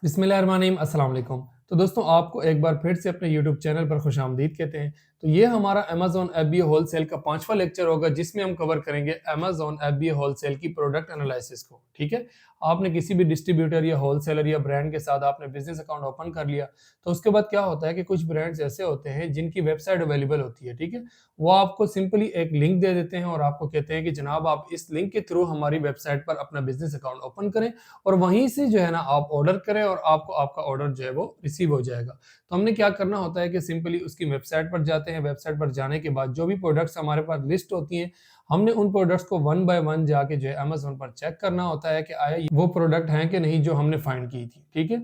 बिस्मिल्लाहिर्रहमानिर्रहीम, अस्सलाम वालेकुम। तो दोस्तों, आपको एक बार फिर से अपने यूट्यूब चैनल पर खुशामदीद कहते हैं। तो ये हमारा अमेज़न एफबीए होलसेल का 5वां लेक्चर होगा, जिसमें हम कवर करेंगे अमेज़न एफबीए होलसेल की प्रोडक्ट एनालिसिस को। ठीक है? आपने किसी भी डिस्ट्रीब्यूटर या होलसेलर या ब्रांड के साथ आपने बिज़नेस अकाउंट ओपन कर लिया, तो उसके बाद क्या होता है कि कुछ ब्रांड्स ऐसे होते हैं जिनकी वेबसाइट अवेलेबल होती है। ठीक है? वो आपको सिंपली एक लिंक दे देते हैं और आपको कहते हैं कि जनाब, आप इस लिंक के थ्रू हमारी वेबसाइट पर अपना बिज़नेस अकाउंट ओपन करें और वहीं से जो है ना आप ऑर्डर करें और आपको आपका ऑर्डर जो है वो रिसीव हो जाएगा। तो हमने क्या करना होता है कि सिंपली उसकी वेबसाइट पर जाते हैं, वेबसाइट पर जाने के बाद जो भी प्रोडक्ट्स हमारे पास लिस्ट होती हैं, हमने उन प्रोडक्ट्स को वन बाय वन जाके जो है अमेज़न पर चेक करना होता है कि आया वो प्रोडक्ट हैं कि नहीं जो हमने फाइंड की थी। ठीक है?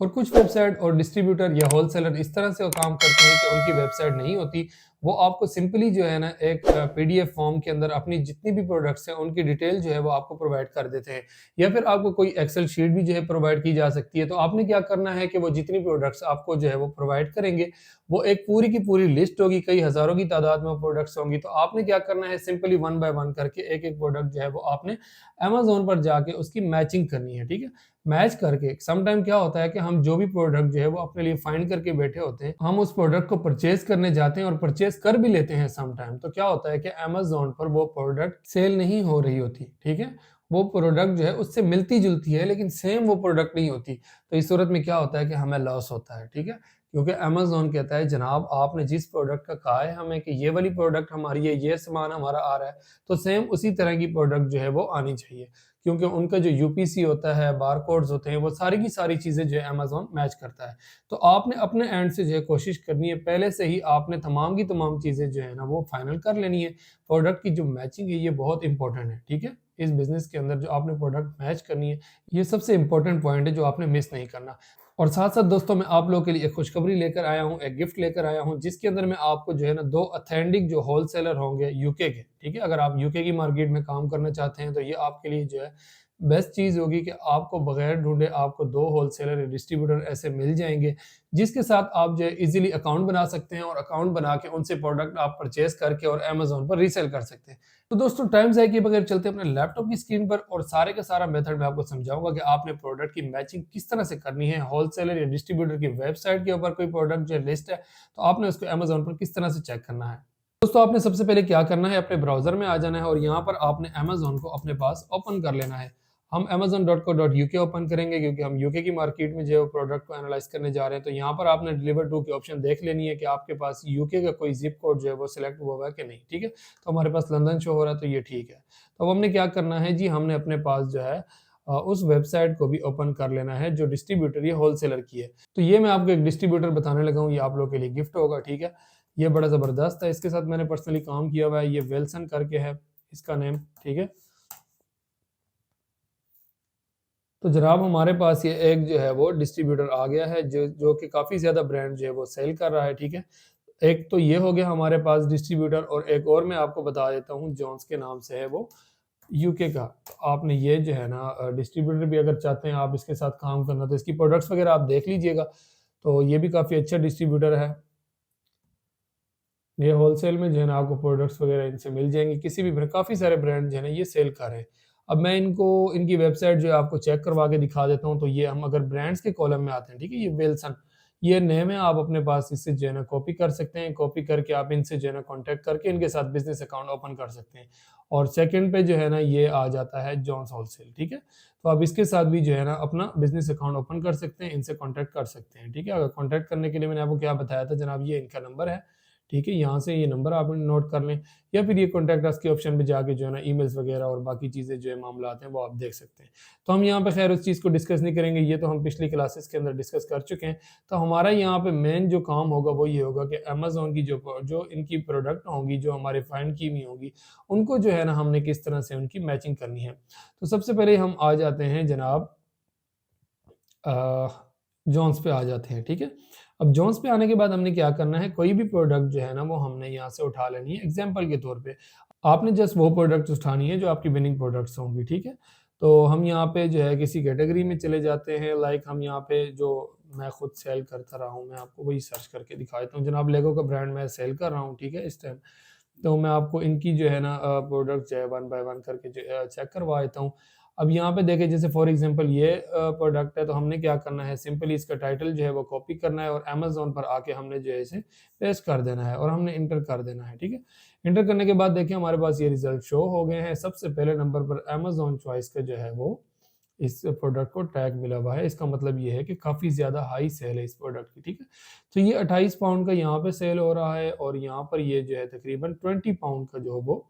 और कुछ वेबसाइट और डिस्ट्रीब्यूटर या होलसेलर इस तरह से वो काम करते हैं कि उनकी वेबसाइट नहीं होती, वो आपको सिंपली जो है ना एक पीडीएफ फॉर्म के अंदर अपनी जितनी भी प्रोडक्ट्स हैं उनकी डिटेल जो है वो आपको प्रोवाइड कर देते हैं, या फिर आपको कोई एक्सेल शीट भी जो है प्रोवाइड की जा सकती है। तो आपने क्या करना है कि वो जितनी प्रोडक्ट्स आपको जो है वो प्रोवाइड करेंगे, वो एक पूरी की पूरी लिस्ट होगी, कई हज़ारों की तादाद में वो प्रोडक्ट्स होंगी। तो आपने क्या करना है, सिंपली वन बाय वन करके एक-एक प्रोडक्ट जो है वो आपने अमेज़न पर जाके उसकी मैचिंग करनी है, ठीक है? मैच करके सम टाइम क्या होता है कि हम जो भी प्रोडक्ट जो है वो अपने लिए फाइंड करके बैठे होते हैं, हम उस प्रोडक्ट को परचेज़ करने जाते हैं और परचेज़ कर भी लेते हैं सम टाइम। तो क्या होता है कि अमेज़न पर वो प्रोडक्ट सेल नहीं हो रही होती, ठीक है? वो प्रोडक्ट जो है उससे मिलती-जुलती है, लेकिन सेम वो प्रोडक्ट नहीं होती। तो इस सूरत में क्या होता है कि हमें लॉस होता है, ठीक है? क्योंकि अमेज़न कहता है जनाब, आपने जिस प्रोडक्ट का कहा है हमें कि ये वाली प्रोडक्ट हमारी है, ये सामान हमारा आ रहा है, तो सेम उसी तरह की प्रोडक्ट जो है वो आनी चाहिए। क्योंकि उनका जो यूपीसी होता है, बारकोड्स होते हैं, वो सारी की सारी चीज़ें जो है अमेज़न मैच करता है। तो आपने अपने एंड से जो है कोशिश करनी है, पहले से ही आपने तमाम की तमाम चीज़ें जो है ना वो फाइनल कर लेनी है। प्रोडक्ट की जो मैचिंग है ये बहुत इंपॉर्टेंट है, ठीक है? इस बिज़नेस के अंदर जो आपने प्रोडक्ट मैच करनी है, ये सबसे इंपॉर्टेंट पॉइंट है जो आपने मिस नहीं करना। और साथ-साथ दोस्तों, मैं आप लोगों के लिए एक खुशखबरी लेकर आया हूँ, एक गिफ्ट लेकर आया हूँ, जिसके अंदर मैं आपको जो है ना 2 ऑथेंटिक जो होलसेलर होंगे यूके के, ठीक है? अगर आप यूके की मार्केट में काम करना चाहते हैं, तो ये आपके लिए जो है बेस्ट चीज़ होगी कि आपको बगैर ढूँढे आपको 2 होलसेलर या डिस्ट्रीब्यूटर ऐसे मिल जाएँगे, जिसके साथ आप जो है ईज़िली अकाउंट बना सकते हैं और अकाउंट बना के उनसे प्रोडक्ट आप परचेज़ करके और अमेज़न पर रीसेल कर सकते हैं। तो दोस्तों, टाइम ज़ाया किए बगैर चलते हैं अपने लैपटॉप की स्क्रीन पर और सारे का सारा मेथड मैं आपको समझाऊँगा कि आपने प्रोडक्ट की मैचिंग किस तरह से करनी है। होलसेलर या डिस्ट्रीब्यूटर की वेबसाइट के ऊपर कोई प्रोडक्ट जो लिस्ट है, तो आपने उसको अमेज़न पर किस तरह से चेक करना है। दोस्तों, आपने सबसे पहले क्या करना है, अपने ब्राउज़र में आ जाना है और यहाँ पर आपने अमेज़न को अपने पास ओपन कर लेना है। हम amazon.co.uk ओपन करेंगे क्योंकि हम यूके की मार्केट में जो है वो प्रोडक्ट को एनालाइज़ करने जा रहे हैं। तो यहाँ पर आपने डिलीवर टू की ऑप्शन देख लेनी है कि आपके पास यूके का कोई ज़िप कोड जो है वो सिलेक्ट हुआ हुआ है कि नहीं, ठीक है? तो हमारे पास लंदन शो हो रहा है, तो ये ठीक है। तो अब हमने क्या करना है जी, हमने अपने पास जो है उस वेबसाइट को भी ओपन कर लेना है जो डिस्ट्रीब्यूटर या होलसेलर की है। तो ये मैं आपको एक डिस्ट्रीब्यूटर बताने लगा हूँ, ये आप लोगों के लिए गिफ्ट होगा, ठीक है? ये बड़ा ज़बरदस्त है, इसके साथ मैंने पर्सनली काम किया हुआ है, ये विल्सन करके है इसका नेम, ठीक है? तो जनाब, हमारे पास ये एक जो है वो डिस्ट्रीब्यूटर आ गया है जो कि काफ़ी ज़्यादा ब्रांड जो है वो सेल कर रहा है, ठीक है? एक तो ये हो गया हमारे पास डिस्ट्रीब्यूटर और एक और मैं आपको बता देता हूँ, जॉन्स के नाम से है वो, यूके का। तो आपने ये जो है ना डिस्ट्रीब्यूटर भी अगर चाहते हैं आप इसके साथ काम करना, तो इसकी प्रोडक्ट्स वगैरह आप देख लीजिएगा। तो ये भी काफ़ी अच्छा डिस्ट्रीब्यूटर है। ये होलसेल में जो है ना आपको प्रोडक्ट्स वगैरह इनसे मिल जाएँगे, किसी भी ब्रा काफ़ी सारे ब्रांड जो है ना ये सेल कर रहे हैं। अब मैं इनको इनकी वेबसाइट जो है आपको चेक करवा के दिखा देता हूँ, तो ये हम अगर ब्रांड्स के कॉलम में आते हैं, ठीक है? ये विल्सन, ये नेम है, आप अपने पास इससे जो है ना कॉपी कर सकते हैं, कॉपी करके आप इनसे जो है ना कॉन्टैक्ट करके इनके साथ बिज़नेस अकाउंट ओपन कर सकते हैं। और सेकंड पे जो है ना ये आ जाता है जॉन्स होलसेल, ठीक है? तो आप इसके साथ भी जो है ना अपना बिज़नेस अकाउंट ओपन कर सकते हैं, इनसे कॉन्टैक्ट कर सकते हैं, ठीक है? अगर कॉन्टैक्ट करने के लिए मैंने आपको क्या बताया था जनाब, ये इनका नंबर है, ठीक है? यहाँ से ये नंबर आप नोट कर लें, या फिर ये कॉन्टैक्ट अस के ऑप्शन पे जाके जो है ना ईमेल्स वगैरह और बाकी चीज़ें जो है मामलात हैं वो आप देख सकते हैं। तो हम यहाँ पे खैर उस चीज़ को डिस्कस नहीं करेंगे, ये तो हम पिछली क्लासेस के अंदर डिस्कस कर चुके हैं। तो हमारा यहाँ पे मेन जो काम होगा वो ये होगा कि अमेज़न की जो इनकी प्रोडक्ट होंगी, जो हमारे फाइंड की हुई होंगी, उनको जो है ना हमने किस तरह से उनकी मैचिंग करनी है। तो सबसे पहले हम आ जाते हैं जनाब अ, जॉन्स पे आ जाते हैं, ठीक है? अब जॉन्स पे आने के बाद हमने क्या करना है, कोई भी प्रोडक्ट जो है ना वो हमने यहाँ से उठा लेनी है एग्ज़ाम्पल के तौर पे। आपने जस्ट वो प्रोडक्ट्स उठानी है जो आपकी विनिंग प्रोडक्ट्स होंगी, ठीक है? तो हम यहाँ पे जो है किसी कैटेगरी में चले जाते हैं, लाइक हम यहाँ पे जो मैं खुद सेल करता रहा हूँ, मैं आपको वही सर्च करके दिखा देता हूँ। जनाब, लेगो का ब्रांड मैं सेल कर रहा हूँ, ठीक है, इस टाइम। तो मैं आपको इनकी जो है ना प्रोडक्ट जो है वन बाय वन करके जो चेक करवा देता हूँ। अब यहाँ पे देखें जैसे फॉर एग्जांपल ये प्रोडक्ट है, तो हमने क्या करना है, सिंपली इसका टाइटल जो है वो कॉपी करना है और अमेजोन पर आके हमने जो है इसे पेस्ट कर देना है और हमने इंटर कर देना है। ठीक है, इंटर करने के बाद देखिए हमारे पास ये रिजल्ट शो हो गए हैं। सबसे पहले नंबर पर अमेजोन चॉइस का जो है वो इस प्रोडक्ट को टैग मिला हुआ है। इसका मतलब ये है कि काफ़ी ज़्यादा हाई सेल है इस प्रोडक्ट की। ठीक है, तो ये 28 पाउंड का यहाँ पे सेल हो रहा है और यहाँ पर ये जो है तकरीबन 20 पाउंड का जो वो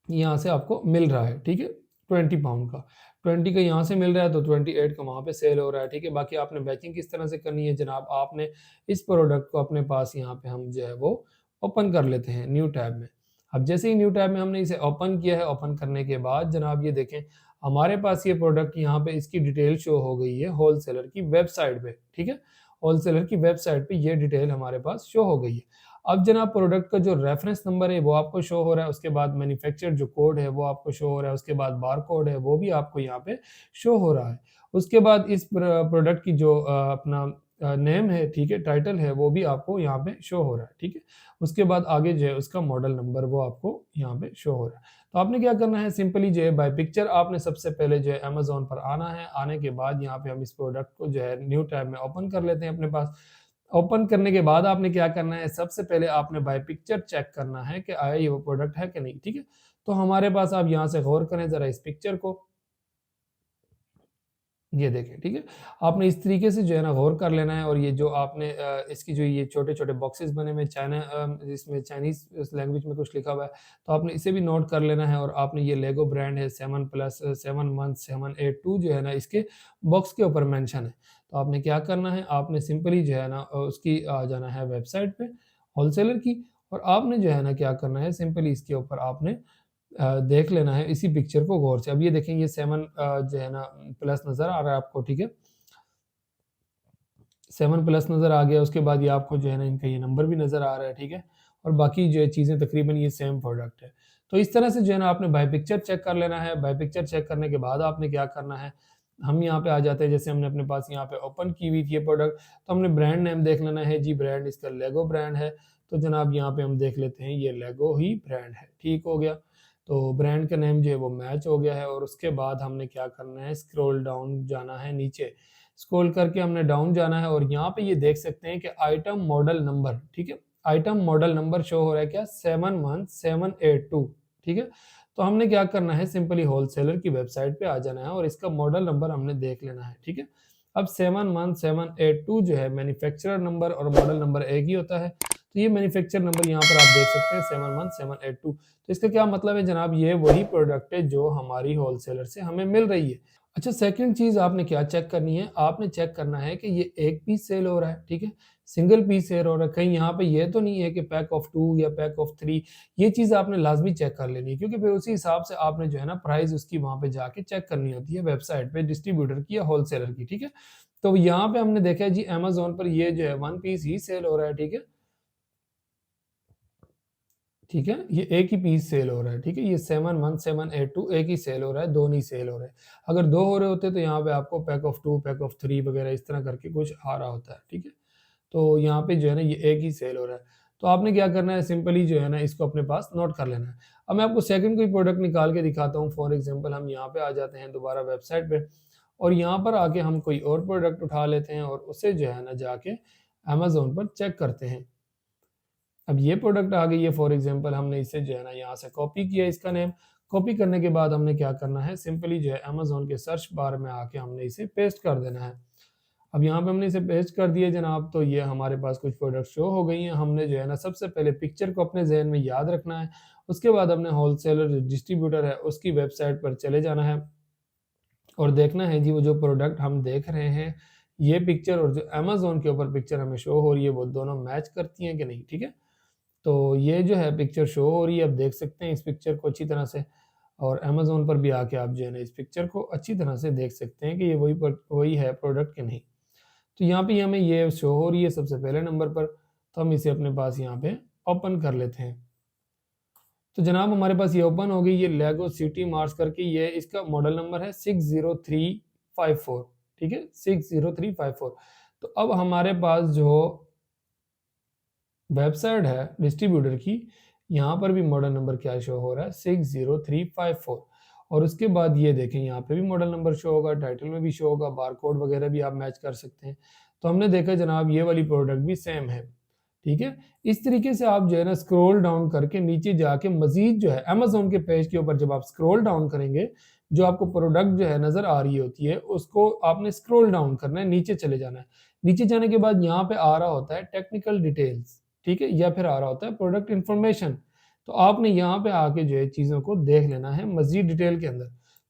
यहाँ से आपको मिल रहा है। ठीक है, 20 पाउंड का 20 का यहाँ से मिल रहा है, तो 28 का वहाँ पे सेल हो रहा है। ठीक है, बाकी आपने बैचिंग किस तरह से करनी है जनाब, आपने इस प्रोडक्ट को अपने पास यहाँ पे हम जो है वो ओपन कर लेते हैं न्यू टैब में। अब जैसे ही न्यू टैब में हमने इसे ओपन किया है, ओपन करने के बाद जनाब ये देखें हमारे पास ये प्रोडक्ट यहाँ पे इसकी डिटेल शो हो गई है होलसेलर की वेबसाइट पे। ठीक है, होलसेलर की वेबसाइट पे ये डिटेल हमारे पास शो हो गई है। अब जनाब प्रोडक्ट का जो रेफरेंस नंबर है वो आपको शो हो रहा है, उसके बाद मैन्युफैक्चर जो कोड है वो आपको शो हो रहा है, उसके बाद बार कोड है वो भी आपको यहाँ पे शो हो रहा है। उसके बाद इस प्रोडक्ट की जो अपना नेम है, ठीक है, टाइटल है, वो भी आपको यहाँ पे शो हो रहा है। ठीक है, उसके बाद आगे जो है उसका मॉडल नंबर वो आपको यहाँ पे शो हो रहा है। तो आपने क्या करना है, सिंपली जो है बाय पिक्चर आपने सबसे पहले जो है अमेजोन पर आना है। आने के बाद यहाँ पे हम इस प्रोडक्ट को जो है न्यू टैब में ओपन कर लेते हैं अपने पास। ओपन करने के बाद आपने क्या करना है, सबसे पहले आपने बाय पिक्चर चेक करना है कि आया ये वो प्रोडक्ट है कि नहीं। ठीक है, तो हमारे पास आप यहाँ से गौर करें जरा इस पिक्चर को, ये देखें। ठीक है, आपने इस तरीके से जो है ना गौर कर लेना है और ये जो आपने इसकी जो ये छोटे छोटे बॉक्सेस बने हुए चाइना जिसमें चाइनीज लैंग्वेज में कुछ लिखा हुआ है, तो आपने इसे भी नोट कर लेना है। और आपने ये लेगो ब्रांड है 7+7 मंथ 782 जो है ना इसके बॉक्स के ऊपर मेंशन है। तो आपने क्या करना है, आपने सिंपली जो है ना उसकी आ जाना है वेबसाइट पे होलसेलर की, और आपने जो है ना क्या करना है, सिंपली इसके ऊपर आपने देख लेना है इसी पिक्चर को गौर से। अब ये देखें ये 7 जो है ना प्लस नज़र आ रहा है आपको। ठीक है, 7 प्लस नज़र आ गया, उसके बाद ये आपको जो है ना इनका ये नंबर भी नज़र आ रहा है। ठीक है, और बाकी जो है चीज़ें तकरीबन ये सेम प्रोडक्ट है। तो इस तरह से जो है ना आपने बाय पिक्चर चेक कर लेना है। बाय पिक्चर चेक करने के बाद आपने क्या करना है, हम यहाँ पे आ जाते हैं, जैसे हमने अपने पास यहाँ पे ओपन की हुई थी ये प्रोडक्ट, तो हमने ब्रांड नेम देख लेना है जी। ब्रांड इसका लेगो ब्रांड है, तो जनाब यहाँ पे हम देख लेते हैं ये लेगो ही ब्रांड है। ठीक हो गया, तो ब्रांड का नेम जो है वो मैच हो गया है। और उसके बाद हमने क्या करना है, स्क्रॉल डाउन जाना है, नीचे स्क्रॉल करके हमने डाउन जाना है और यहाँ पे ये देख सकते हैं कि आइटम मॉडल नंबर, ठीक है, आइटम मॉडल नंबर शो हो रहा है क्या, 71782। ठीक है, तो हमने क्या करना है, सिंपली होलसेलर की वेबसाइट पे आ जाना है और इसका मॉडल नंबर हमने देख लेना है। ठीक है, अब 71782 जो है मैन्युफैक्चरर नंबर और मॉडल नंबर एक ही होता है, तो ये मैन्युफैक्चर नंबर यहाँ पर आप देख सकते हैं 71782। तो इसका क्या मतलब है जनाब, ये वही प्रोडक्ट है जो हमारी होलसेलर से हमें मिल रही है। अच्छा, सेकंड चीज आपने क्या चेक करनी है, आपने चेक करना है कि ये एक पीस सेल हो रहा है। ठीक है, सिंगल पीस सेल हो रहा है, कहीं यहाँ पे ये तो नहीं है कि पैक ऑफ 2 या पैक ऑफ 3। ये चीज आपने लाजमी चेक कर लेनी है, क्योंकि फिर उसी हिसाब से आपने जो है ना प्राइस उसकी वहां पे जाके चेक करनी होती है वेबसाइट पे डिस्ट्रीब्यूटर की या होलसेलर की। ठीक है, तो यहाँ पे हमने देखा है जी अमेजोन पर ये जो है वन पीस ही सेल हो रहा है। ठीक है, ठीक है, ये एक ही पीस सेल हो रहा है। ठीक है, ये 71782 एक ही सेल हो रहा है, दो नहीं सेल हो रहे हैं। अगर दो हो रहे होते तो यहाँ पे आपको पैक ऑफ 2 पैक ऑफ 3 वगैरह इस तरह करके कुछ आ रहा होता है। ठीक है, तो यहाँ पे जो है ना ये एक ही सेल हो रहा है। तो आपने क्या करना है, सिंपली जो है ना इसको अपने पास नोट कर लेना है। अब मैं आपको सेकंड कोई प्रोडक्ट निकाल के दिखाता हूँ। फॉर एग्जांपल हम यहाँ पे आ जाते हैं दोबारा वेबसाइट पे और यहाँ पर आके हम कोई और प्रोडक्ट उठा लेते हैं और उसे जो है ना जाके अमेजोन पर चेक करते हैं। अब ये प्रोडक्ट आ गई है, फॉर एग्जांपल हमने इसे जो है ना यहाँ से कॉपी किया, इसका नेम कॉपी करने के बाद हमने क्या करना है, सिंपली जो है अमेजोन के सर्च बार में आके हमने इसे पेस्ट कर देना है। अब यहाँ पे हमने इसे पेस्ट कर दिया जनाब, तो ये हमारे पास कुछ प्रोडक्ट शो हो गई हैं। हमने जो है ना सबसे पहले पिक्चर को अपने जहन में याद रखना है, उसके बाद हमने होलसेलर जो डिस्ट्रीब्यूटर है उसकी वेबसाइट पर चले जाना है और देखना है जी वो जो प्रोडक्ट हम देख रहे हैं ये पिक्चर और जो अमेजोन के ऊपर पिक्चर हमें शो हो रही है वो दोनों मैच करती हैं कि नहीं। ठीक है, तो ये जो है पिक्चर शो हो रही है, आप देख सकते हैं इस पिक्चर को अच्छी तरह से, और अमेजोन पर भी आके आप जो है ना इस पिक्चर को अच्छी तरह से देख सकते हैं कि ये वही है प्रोडक्ट कि नहीं। तो यहाँ पे हमें ये शो हो रही है सबसे पहले नंबर पर, तो हम इसे अपने पास यहाँ पे ओपन कर लेते हैं। तो जनाब हमारे पास ये ओपन हो गई, ये लेगो सिटी मार्स करके, ये इसका मॉडल नंबर है 60354। ठीक है, 60354। तो अब हमारे पास जो वेबसाइट है डिस्ट्रीब्यूटर की, यहाँ पर भी मॉडल नंबर क्या शो हो रहा है, 60354। और उसके बाद ये देखें यहाँ पे भी मॉडल नंबर शो होगा, टाइटल में भी शो होगा, बारकोड वगैरह भी आप मैच कर सकते हैं। तो हमने देखा जनाब ये वाली प्रोडक्ट भी सेम है, ठीक है। इस तरीके से आप जो है ना स्क्रॉल डाउन करके नीचे जाके मजीद जो है अमेजोन के पेज के ऊपर जब आप स्क्रॉल डाउन करेंगे, जो आपको प्रोडक्ट जो है नजर आ रही होती है उसको आपने स्क्रॉल डाउन करना है, नीचे चले जाना है। नीचे जाने के बाद यहाँ पे आ रहा होता है टेक्निकल डिटेल्स, ठीक है, या फिर आ रहा होता है प्रोडक्ट इन्फॉर्मेशन। तो आपने यहाँ पे आके जो है चीज़ों को देख लेना है मजीद डिटेल के अंदर।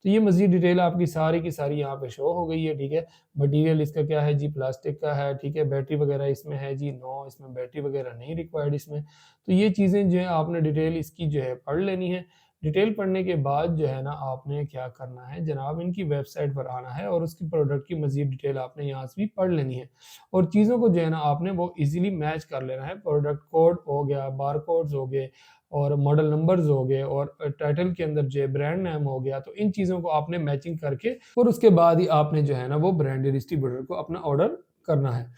तो ये मजीद डिटेल आपकी सारी की सारी यहाँ पे शो हो गई है, ठीक है। मटेरियल इसका क्या है जी, प्लास्टिक का है, ठीक है। बैटरी वगैरह इसमें है जी, नो इसमें बैटरी वगैरह नहीं रिक्वायर्ड इसमें। तो ये चीज़ें जो है आपने डिटेल इसकी जो है पढ़ लेनी है। डिटेल पढ़ने के बाद जो है ना आपने क्या करना है जनाब, इनकी वेबसाइट पर आना है और उसकी प्रोडक्ट की मजीद डिटेल आपने यहाँ से भी पढ़ लेनी है। और चीज़ों को जो है ना आपने वो इजीली मैच कर लेना है। प्रोडक्ट कोड हो गया, बार कोड्स हो गए और मॉडल नंबर्स हो गए और टाइटल के अंदर जो है ब्रांड नेम हो गया। तो इन चीज़ों को आपने मैचिंग करके और उसके बाद ही आपने जो है ना वो ब्रांड डिस्ट्रीब्यूटर को अपना ऑर्डर करना है।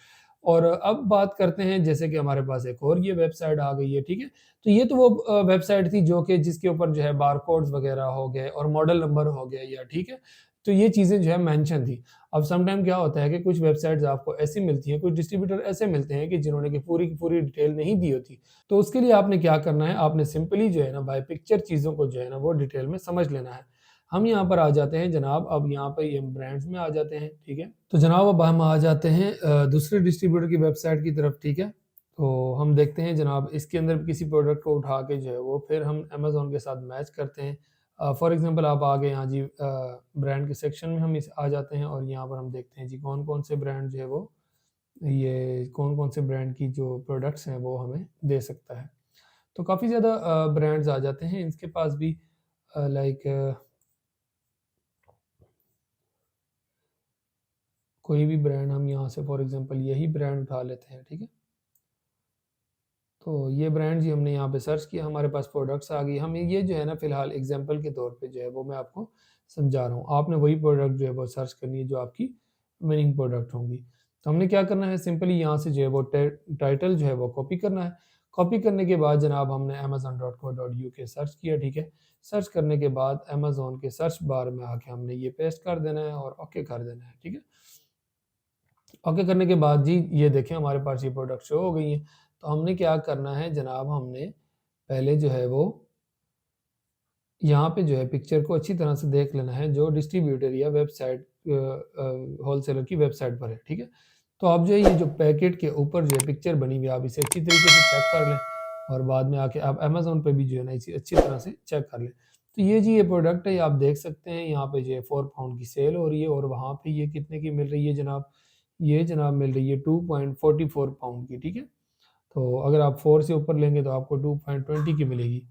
और अब बात करते हैं जैसे कि हमारे पास एक और ये वेबसाइट आ गई है, ठीक है। तो ये तो वो वेबसाइट थी जो कि जिसके ऊपर जो है बारकोड्स वगैरह हो गए और मॉडल नंबर हो गया या, ठीक है। तो ये चीज़ें जो है मेंशन थी। अब सम टाइम क्या होता है कि कुछ वेबसाइट्स आपको ऐसी मिलती हैं, कुछ डिस्ट्रीब्यूटर ऐसे मिलते हैं कि जिन्होंने की पूरी डिटेल नहीं दी होती। तो उसके लिए आपने क्या करना है, आपने सिंपली जो है ना बाय पिक्चर चीज़ों को जो है ना वो डिटेल में समझ लेना है। हम यहाँ पर आ जाते हैं जनाब, अब यहाँ पर ये ब्रांड्स में आ जाते हैं, ठीक है। तो जनाब अब हम आ जाते हैं दूसरे डिस्ट्रीब्यूटर की वेबसाइट की तरफ, ठीक है। तो हम देखते हैं जनाब इसके अंदर भी किसी प्रोडक्ट को उठा के जो है वो फिर हम अमेज़न के साथ मैच करते हैं। फॉर एग्जांपल आप आ गए यहाँ जी, ब्रांड के सेक्शन में हम इस आ जाते हैं और यहाँ पर हम देखते हैं जी कौन-कौन से ब्रांड जो है वो, ये कौन-कौन से ब्रांड की जो प्रोडक्ट्स हैं वो हमें दे सकता है। तो काफ़ी ज़्यादा ब्रांड्स आ जाते हैं इसके पास भी, लाइक कोई भी ब्रांड हम यहाँ से फॉर एग्जांपल यही ब्रांड उठा लेते हैं, ठीक है। तो ये ब्रांड जी हमने यहाँ पे सर्च किया, हमारे पास प्रोडक्ट्स आ गई। हम ये जो है ना फ़िलहाल एग्जांपल के तौर पे जो है वो मैं आपको समझा रहा हूँ। आपने वही प्रोडक्ट जो है वो सर्च करनी है जो आपकी विनिंग प्रोडक्ट होंगी। तो हमने क्या करना है, सिंपली यहाँ से जो है वो टाइटल जो है वो कॉपी करना है। कॉपी करने के बाद जनाब हमने amazon.co.uk सर्च किया, ठीक है। सर्च करने के बाद अमेज़न के सर्च बार में आके हमने ये पेस्ट कर देना है और ओके कर देना है, ठीक है। ओके करने के बाद जी ये देखें हमारे पास ये प्रोडक्ट शो हो गई हैं। तो हमने क्या करना है जनाब, हमने पहले जो है वो यहाँ पे जो है पिक्चर को अच्छी तरह से देख लेना है जो डिस्ट्रीब्यूटर या वेबसाइट होलसेलर की वेबसाइट पर है, ठीक है। तो आप जो है ये जो पैकेट के ऊपर जो है पिक्चर बनी हुई है आप इसे अच्छी तरीके से चेक कर लें और बाद में आके आप अमेज़न पे भी जो है ना इसे अच्छी तरह से चेक कर लें। तो ये जी ये प्रोडक्ट है, ये आप देख सकते हैं यहाँ पे जो है 4 पाउंड की सेल हो रही है और वहाँ पे ये कितने की मिल रही है जनाब, ये जनाब मिल रही है 2.44 पाउंड की, ठीक है। तो अगर आप 4 से ऊपर लेंगे तो आपको 2.20 की मिलेगी,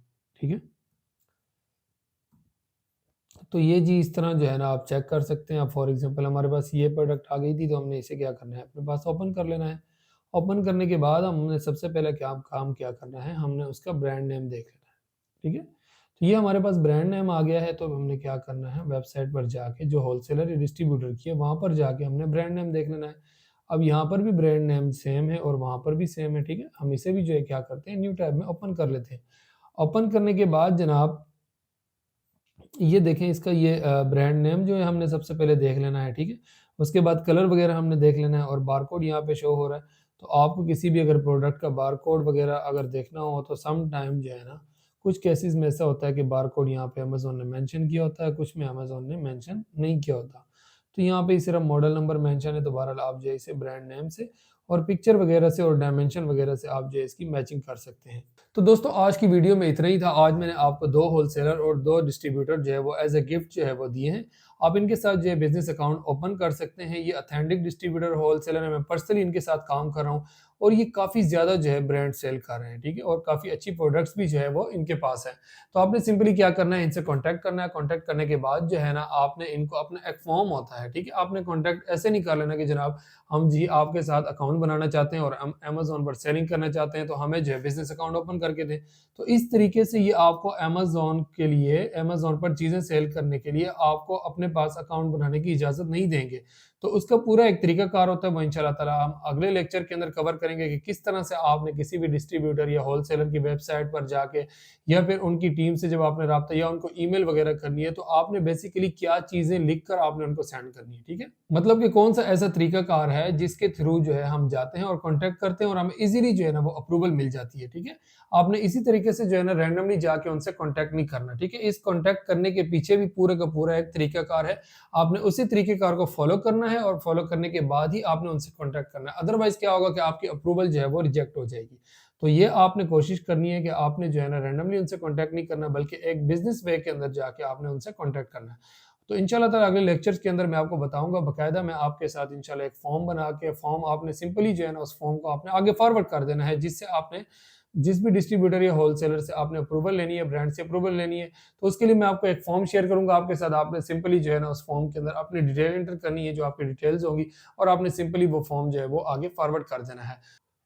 ठीक है। तो ये जी इस तरह जो है ना आप चेक कर सकते हैं। अब फॉर एग्जांपल हमारे पास ये प्रोडक्ट आ गई थी तो हमने इसे क्या करना है, अपने पास ओपन कर लेना है। ओपन करने के बाद हमने सबसे पहले क्या काम क्या करना है, हमने उसका ब्रांड नेम देख लेना है, ठीक है। तो ये हमारे पास ब्रांड नेम आ गया है। तो हमने क्या करना है, वेबसाइट पर जाके जो होलसेलर या डिस्ट्रीब्यूटर की है वहाँ पर जाके हमने ब्रांड नेम देख लेना है। अब यहाँ पर भी ब्रांड नेम सेम है और वहाँ पर भी सेम है, ठीक है। हम इसे भी जो है क्या करते हैं, न्यू टैब में ओपन कर लेते हैं। ओपन करने के बाद जनाब ये देखें इसका ये ब्रांड नेम जो है हमने सबसे पहले देख लेना है, ठीक है। उसके बाद कलर वगैरह हमने देख लेना है और बारकोड यहाँ पे शो हो रहा है। तो आपको किसी भी अगर प्रोडक्ट का बारकोड वगैरह अगर देखना हो तो सम टाइम जो है ना कुछ केसेस में ऐसा होता है कि बारकोड यहाँ पे अमेज़न ने मेंशन किया होता है, कुछ में अमेज़न ने मेंशन नहीं किया होता। तो यहाँ पे सिर्फ मॉडल नंबर मेंशन है, तो बहरहाल आप जो है इसे ब्रांड नेम से और पिक्चर वगैरह से और डायमेंशन वगैरह से आप जो है इसकी मैचिंग कर सकते हैं। तो दोस्तों आज की वीडियो में इतना ही था। आज मैंने आपको 2 होलसेलर और 2 डिस्ट्रीब्यूटर जो है वो एज़ अ गिफ्ट जो है वो दिए हैं। आप इनके साथ जो है बिज़नेस अकाउंट ओपन कर सकते हैं। ये ऑथेंटिक डिस्ट्रीब्यूटर होलसेलर है, मैं पर्सनली इनके साथ काम कर रहा हूँ और ये काफ़ी ज़्यादा जो है ब्रांड सेल कर रहे हैं, ठीक है, और काफ़ी अच्छी प्रोडक्ट्स भी जो है वो इनके पास है। तो आपने सिंपली क्या करना है, इनसे कॉन्टैक्ट करना है। कॉन्टैक्ट करने के बाद जो है ना आपने इनको अपना एक फॉर्म होता है, ठीक है। आपने कॉन्टैक्ट ऐसे नहीं कर लेना कि जनाब हम जी आपके साथ अकाउंट बनाना चाहते हैं और हम अमेज़न पर सेलिंग करना चाहते हैं तो हमें जो है बिज़नेस अकाउंट ओपन करके दें। तो इस तरीके से ये आपको अमेज़न के लिए अमेज़न पर चीज़ें सेल करने के लिए आपको अपने पास अकाउंट बनाने की इजाज़त नहीं देंगे। तो उसका पूरा एक तरीकाकार होता है, वो इंशाल्लाह ताला हम अगले लेक्चर के अंदर कवर करेंगे कि किस तरह से आपने किसी भी डिस्ट्रीब्यूटर या होलसेलर की वेबसाइट पर जाके या फिर उनकी टीम से जब आपने राब्ता या उनको ईमेल वगैरह करनी है, तो आपने बेसिकली क्या चीज़ें लिख कर आपने उनको सेंड करनी है, ठीक है? मतलब कि कौन-सा ऐसा तरीकाकार है जिसके थ्रू जो है हम जाते हैं और कॉन्टैक्ट करते हैं और हमें ईज़िली जो है ना वो अप्रूवल मिल जाती है, ठीक है? आपने इसी तरीके से जो है ना रैंडमली जाके उनसे कॉन्टैक्ट नहीं करना, ठीक है? इस कॉन्टैक्ट करने के पीछे भी पूरे का पूरा एक तरीकाकार है। आपने उसी तरीकेकार को फॉलो करना है और फॉलो करने के बाद ही आपने उनसे कॉन्टैक्ट करना है। अदरवाइज़ क्या होगा कि आपकी अप्रूवल जो है वो रिजेक्ट हो जाएगी। तो ये आपने कोशिश करनी है कि आपने जो है ना रैंडमली उनसे कॉन्टैक्ट नहीं करना, बल्कि एक बिज़नेस वे के अंदर जाके आपने उनसे कॉन्टैक्ट करना है। तो इंशाल्लाह ताला अगले लेक्चर्स के अंदर मैं आपको बताऊँगा, बाकायदा मैं आपके साथ इंशाल्लाह एक फॉर्म बना के फॉर्म आपने सिंपली जो है ना उस फॉर्म को आपने आगे फॉरवर्ड कर देना है, जिससे आपने जिस भी डिस्ट्रीब्यूटर या होलसेलर से आपने अप्रूवल लेनी है, ब्रांड से अप्रूवल लेनी है, तो उसके लिए मैं आपको एक फॉर्म शेयर करूँगा आपके साथ। आपने सिंपली जो है ना उस फॉर्म के अंदर अपनी डिटेल एंटर करनी है, जो आपकी डिटेल्स होंगी, और आपने सिंपली वो फॉर्म जो है वो आगे फॉरवर्ड कर देना है।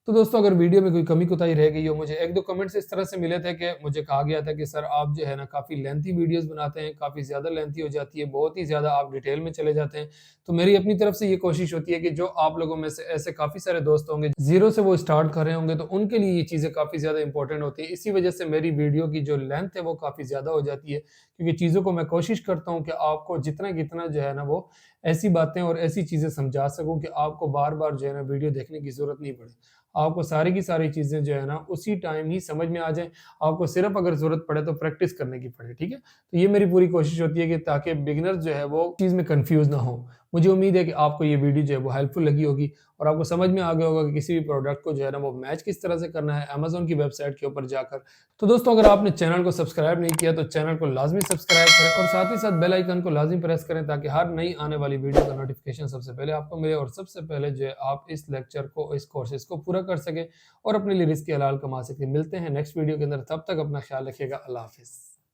तो दोस्तों, अगर वीडियो में कोई कमी-कोताही रह गई हो, मुझे 1-2 कमेंट्स इस तरह से मिले थे कि मुझे कहा गया था कि सर आप जो है ना काफ़ी लेंथी वीडियोज़ बनाते हैं, काफ़ी ज़्यादा लेंथी हो जाती है, बहुत ही ज़्यादा आप डिटेल में चले जाते हैं। तो मेरी अपनी तरफ से ये कोशिश होती है कि जो आप लोगों में से ऐसे काफ़ी सारे दोस्त होंगे, ज़ीरो से वो स्टार्ट कर रहे होंगे, तो उनके लिए ये चीज़ें काफ़ी ज़्यादा इंपॉर्टेंट होती हैं। इसी वजह से मेरी वीडियो की जो लेंथ है वो काफ़ी ज़्यादा हो जाती है, क्योंकि चीज़ों को मैं कोशिश करता हूँ कि आपको जितना-जितना जो है ना वो ऐसी बातें और ऐसी चीज़ें समझा सकूँ कि आपको बार-बार जो है ना वीडियो देखने की ज़रूरत नहीं पड़े। आपको सारी की सारी चीज़ें जो है ना उसी टाइम ही समझ में आ जाएँ, आपको सिर्फ़ अगर ज़रूरत पड़े तो प्रैक्टिस करने की पड़े, ठीक है? तो ये मेरी पूरी कोशिश होती है कि ताकि बिगिनर्स जो है वो चीज़ में कन्फ्यूज़ ना हो। मुझे उम्मीद है कि आपको ये वीडियो जो है वो हेल्पफुल लगी होगी और आपको समझ में आ गया होगा कि किसी भी प्रोडक्ट को जो है ना वो मैच किस तरह से करना है अमेज़न की वेबसाइट के ऊपर जाकर। तो दोस्तों, अगर आपने चैनल को सब्सक्राइब नहीं किया तो चैनल को लाज़मी सब्सक्राइब करें और साथ ही साथ बेल आइकन को लाज़मी प्रेस करें, ताकि हर नई आने वाली वीडियो का नोटिफ़िकेशन सबसे पहले आपको मिले और सबसे पहले जो है आप इस लेक्चर को, इस कोर्सेज़ को पूरा कर सकें और अपने लिए रिज़्क़ हलाल कमा सकें। मिलते हैं नेक्स्ट वीडियो के अंदर, तब तक अपना ख्याल रखिएगा। अल्लाह हाफ़िज़।